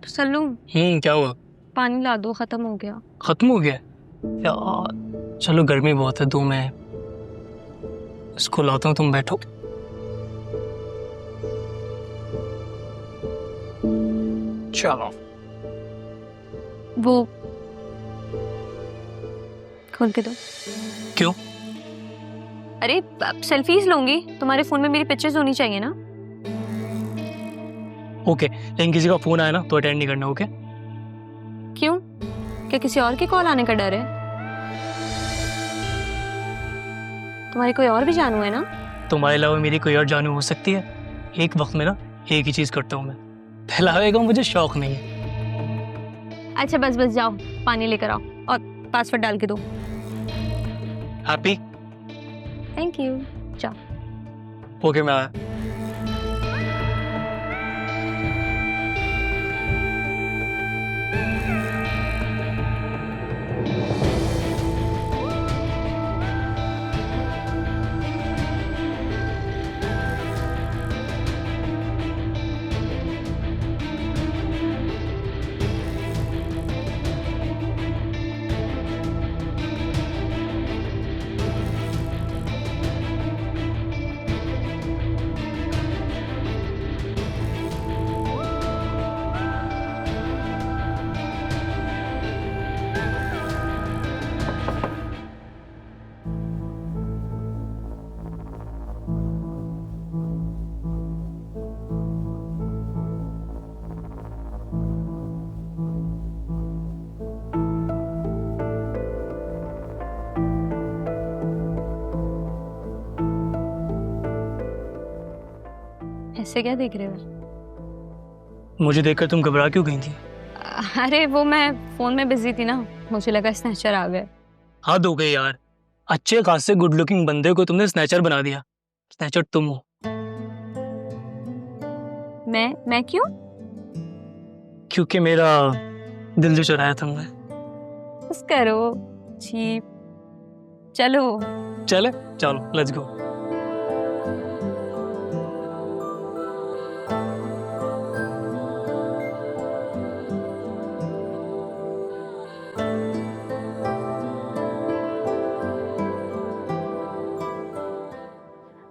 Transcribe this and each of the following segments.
सल्लू, क्या हुआ? पानी ला दो, खत्म हो गया। खत्म हो गया यार? चलो गर्मी बहुत है, दो मैं इसको लाता हूँ, तुम बैठो। चलो। वो खोल के दो। क्यों? अरे सेल्फीज लूंगी, तुम्हारे फोन में मेरी पिक्चर्स होनी चाहिए ना। ओके, लेकिन किसी का फोन आया ना तो अटेंड नहीं करना, ओके? क्यों? क्या किसी और के कॉल आने का डर है? तुम्हारी कोई और भी जानू है ना? तुम्हारे अलावा मेरी कोई और जानू हो सकती है? एक वक्त में ना एक ही चीज करता हूँ मैं, फैलावे का मुझे शौक नहीं है। अच्छा बस बस जाओ, पानी लेकर आओ और पासवर्ड डाल के दो। हैप्पी? Thank you. जाओ। ओके, मैं आया। ऐसे क्या देख रहे हो? मुझे देखकर तुम घबरा क्यों गई थी? अरे वो मैं फोन में बिजी थी ना, मुझे लगा स्नैचर आ गए। हद हो गई यार, अच्छे खासे गुड लुकिंग बंदे को तुमने स्नैचर बना दिया। स्नैचर तुम हो। मैं क्यों? क्योंकि मेरा दिल जो चुराया तुमने। बस करो चीप। चलो चले, चलो लेट्स गो।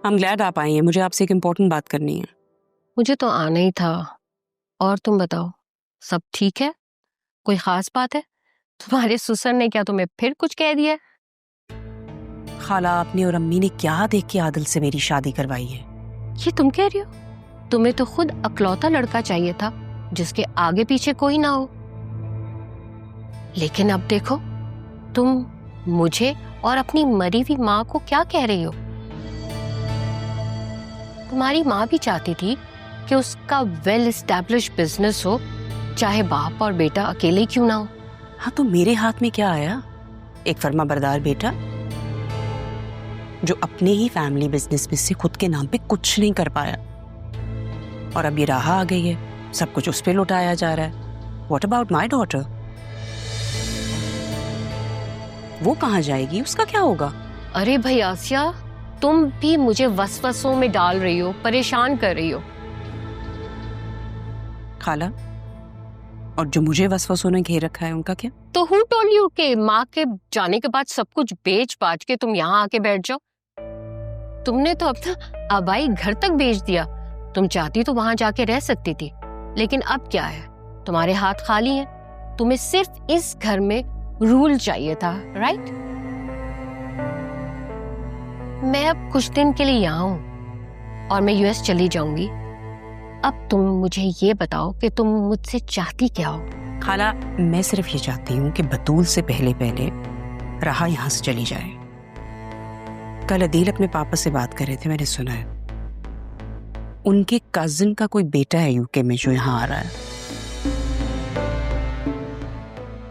I'm glad आप आई हैं। मुझे आपसे एक इम्पोर्टेंट बात करनी है। मुझे तो आना ही था। और तुम बताओ, सब ठीक है? कोई खास बात है? तुम्हारे ससुर ने क्या तुम्हें फिर कुछ कह दिया? खाला, आपने और अम्मी ने क्या देख के आदिल से मेरी शादी करवाई है? ये तुम कह रही हो? तुम्हें तो खुद अकलौता लड़का चाहिए था जिसके आगे पीछे कोई ना हो। लेकिन अब देखो, तुम मुझे और अपनी मरी हुई माँ को क्या कह रही हो? तुम्हारी माँ भी चाहती थी कि उसका वेल एस्टैब्लिश बिजनेस हो, चाहे बाप और बेटा अकेले क्यों ना हो। हाँ, तो मेरे हाथ में क्या आया? एक फर्माबरदार बेटा जो अपने ही फैमिली बिजनेस में से खुद के नाम पे कुछ नहीं कर पाया, और अब ये राह आ गई है, सब कुछ उस पे लुटाया जा रहा है। What about my daughter? वो कहाँ जाएगी? उसका क्या होगा? अरे भाई आसिया, तुम भी मुझे वसवसों में डाल रही हो, परेशान कर रही हो। खाला, और जो मुझे वसवसों ने घेर रखा है उनका क्या? तो हु टोल्ड यू के माँ के जाने के बाद सब कुछ बेच बाच के तुम यहाँ आके बैठ जाओ? तुमने तो अपना आबाई घर तक बेच दिया। तुम चाहती तो वहां जाके रह सकती थी, लेकिन अब क्या है, तुम्हारे हाथ खाली हैं। तुम्हें सिर्फ इस घर में रूल चाहिए था, राइट? मैं अब कुछ दिन के लिए यहाँ हूँ और मैं यूएस चली जाऊंगी। अब तुम मुझे ये बताओ कि तुम मुझसे चाहती क्या हो? खाला, मैं सिर्फ ये चाहती हूँ कि बतूल से पहले पहले राहा यहाँ से चली जाए। कल अदील अपने पापा से बात कर रहे थे, मैंने सुना है उनके कजिन का कोई बेटा है यूके में जो यहाँ आ रहा है।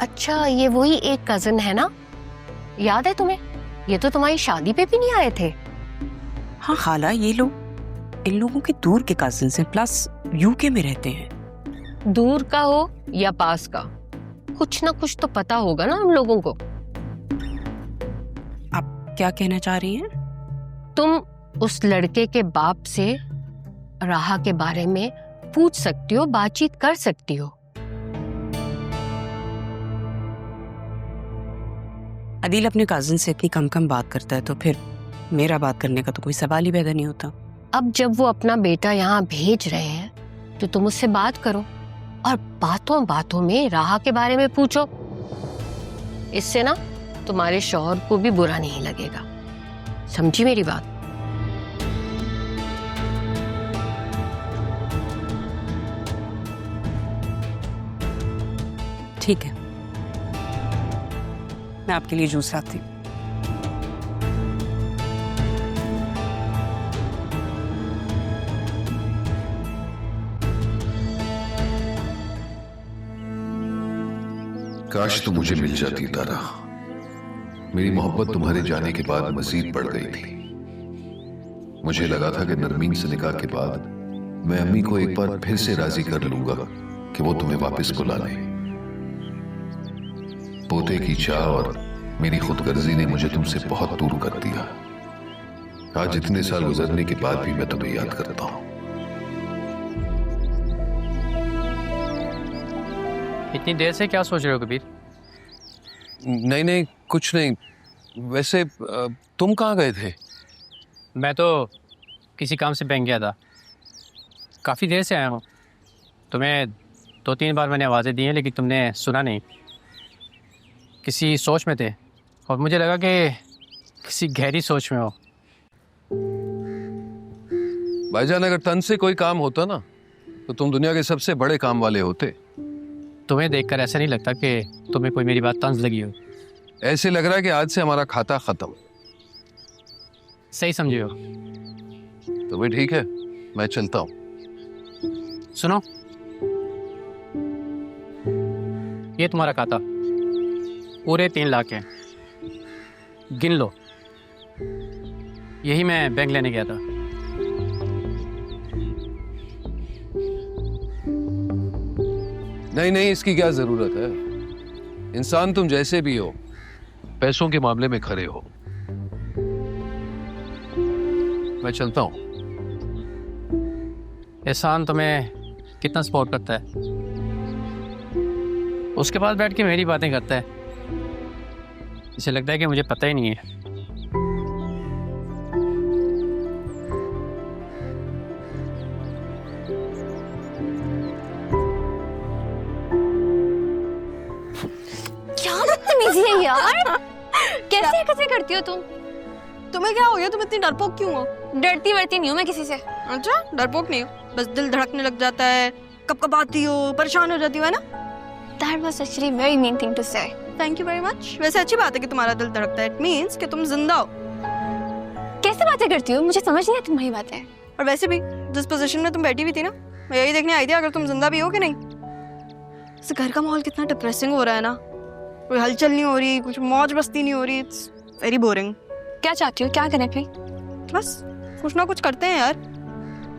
अच्छा, ये वही एक कजिन है ना? याद है तुम्हें? ये तो तुम्हारी शादी पे भी नहीं आए थे। हाँ खाला, ये लोग इन लोगों के दूर के कजिन हैं, प्लस यूके में रहते हैं। दूर का हो या पास का, कुछ ना कुछ तो पता होगा ना हम लोगों को। आप क्या कहना चाह रही हैं? तुम उस लड़के के बाप से राहा के बारे में पूछ सकती हो, बातचीत कर सकती हो, अदील अपने कजिन से इतनी कम कम बात करता है तो फिर मेरा बात करने का तो कोई सवाल ही पैदा नहीं होता। अब जब वो अपना बेटा यहाँ भेज रहे हैं तो तुम उससे बात करो और बातों बातों में राहा के बारे में पूछो। इससे ना तुम्हारे शौहर को भी बुरा नहीं लगेगा। समझी मेरी बात? ठीक है, मैं आपके लिए जूस लाती हूँ। काश तो मुझे मिल जाती तारा। मेरी मोहब्बत तुम्हारे जाने के बाद मजीद बढ़ गई थी। मुझे लगा था कि नरमीन से निकाह के बाद मैं अम्मी को एक बार फिर से राजी कर लूंगा कि वो तुम्हें वापस बुला लें। पोते की चाह और मेरी खुदगर्जी ने मुझे तुमसे बहुत दूर कर दिया। आज इतने साल गुजरने के बाद भी मैं तुम्हें याद करता हूँ। इतनी देर से क्या सोच रहे हो कबीर? नहीं नहीं, कुछ नहीं। वैसे तुम कहाँ गए थे? मैं तो किसी काम से बैंक गया था। काफ़ी देर से आया हूँ। तुम्हें 2-3 बार मैंने आवाज़ें दी हैं लेकिन तुमने सुना नहीं। किसी सोच में थे और मुझे लगा कि किसी गहरी सोच में हो। भाईजान, अगर तन से कोई काम होता ना तो तुम दुनिया के सबसे बड़े काम वाले होते। तुम्हें देखकर ऐसा नहीं लगता कि तुम्हें कोई मेरी बात तंज लगी हो? ऐसे लग रहा है कि आज से हमारा खाता खत्म। सही समझे हो? तो भी ठीक है, मैं चलता हूँ। सुनो, ये तुम्हारा खाता पूरे 3 लाख है, गिन लो। यही मैं बैंक लेने गया था। नहीं नहीं, इसकी क्या जरूरत है? इंसान तुम जैसे भी हो, पैसों के मामले में खरे हो। मैं चलता हूँ। एहसान तुम्हें कितना सपोर्ट करता है, उसके बाद बैठ के मेरी बातें करता है। इसे लगता है कि मुझे पता ही नहीं है। क्या बदतमीजी है यार, कैसे करती हो तुम? तुम्हें क्या हो गया? तुम इतनी डरपोक क्यों हो? डरती वरती नहीं हूँ मैं किसी से। अच्छा, डरपोक नहीं हो, बस दिल धड़कने लग जाता है, कपकपाती हो, परेशान हो जाती हो, है ना? That was actually very mean thing to say. Thank you very much. वैसे अच्छी बात है कि तुम्हारा दिल धड़कता है। इट मींस कि तुम जिंदा हो। कैसे बातें करती हो? मुझे समझ नहीं आती तुम्हारी बातें। और वैसे भी जिस पोजीशन में तुम बैठी हुई थी ना, मैं यही देखने आई थी अगर तुम जिंदा भी हो कि नहीं। इस घर का माहौल कितना डिप्रेसिंग हो रहा है ना। कोई हलचल नहीं हो रही, कुछ मौज मस्ती नहीं हो रही। It's very boring. क्या चाहती हो, क्या करें फिर? बस कुछ ना कुछ करते हैं यार।